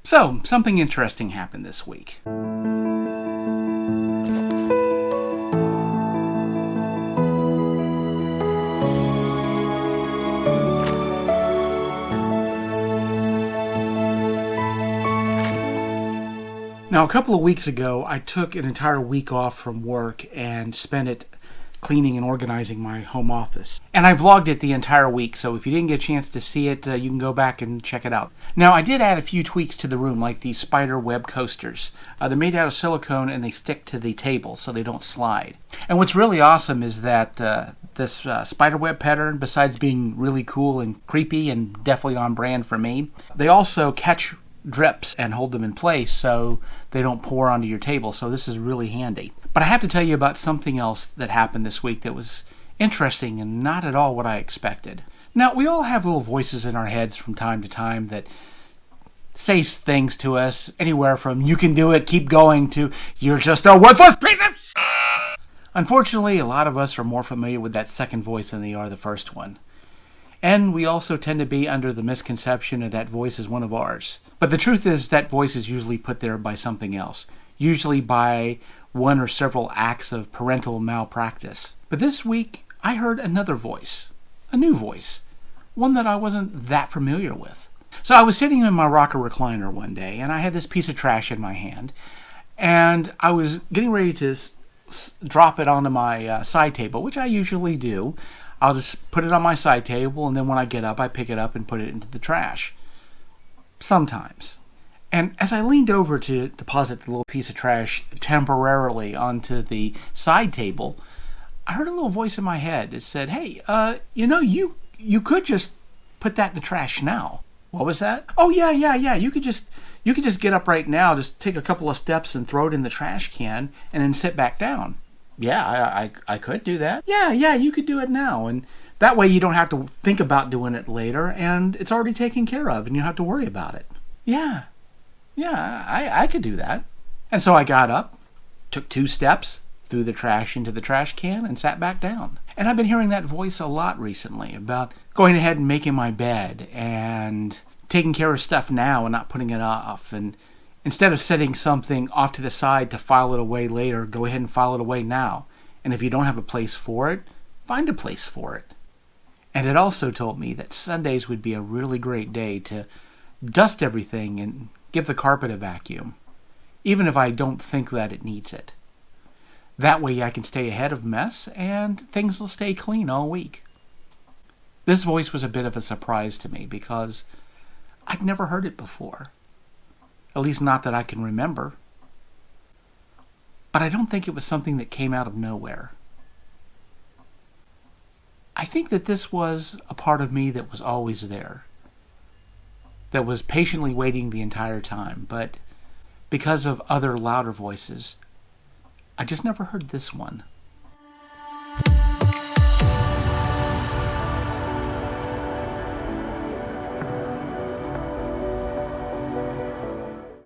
So, something interesting happened this week. Now, a couple of weeks ago, I took an entire week off from work and spent it cleaning and organizing my home office. And I vlogged it the entire week, so if you didn't get a chance to see it, you can go back and check it out. Now, I did add a few tweaks to the room, like these spider web coasters. They're made out of silicone and they stick to the table so they don't slide. And what's really awesome is that this spider web pattern, besides being really cool and creepy and definitely on brand for me, they also catch drips and hold them in place so they don't pour onto your table, so this is really handy. But I have to tell you about something else that happened this week that was interesting and not at all what I expected. Now, we all have little voices in our heads from time to time that say things to us, anywhere from "you can do it, keep going" to "you're just a worthless piece of shit." Unfortunately, a lot of us are more familiar with that second voice than they are the first one. And we also tend to be under the misconception that that voice is one of ours. But the truth is that voice is usually put there by something else, usually by one or several acts of parental malpractice. But this week, I heard another voice, a new voice, one that I wasn't that familiar with. So I was sitting in my rocker recliner one day, and I had this piece of trash in my hand, and I was getting ready to drop it onto my side table, which I usually do. I'll just put it on my side table, and then when I get up, I pick it up and put it into the trash. Sometimes. And as I leaned over to deposit the little piece of trash temporarily onto the side table, I heard a little voice in my head that said, "Hey, you could just put that in the trash now." What was that? "Oh, yeah. You could just get up right now, just take a couple of steps and throw it in the trash can, and then sit back down." "Yeah, I could do that." Yeah, you could do it now. And that way you don't have to think about doing it later, and it's already taken care of, and you don't have to worry about it. Yeah, I could do that. And so I got up, took 2 steps, threw the trash into the trash can, and sat back down. And I've been hearing that voice a lot recently about going ahead and making my bed and taking care of stuff now and not putting it off. And instead of setting something off to the side to file it away later, go ahead and file it away now. And if you don't have a place for it, find a place for it. And it also told me that Sundays would be a really great day to dust everything and give the carpet a vacuum, even if I don't think that it needs it. That way I can stay ahead of mess and things will stay clean all week. This voice was a bit of a surprise to me because I'd never heard it before. At least not that I can remember. But I don't think it was something that came out of nowhere. I think that this was a part of me that was always there, that was patiently waiting the entire time, but because of other louder voices, I just never heard this one.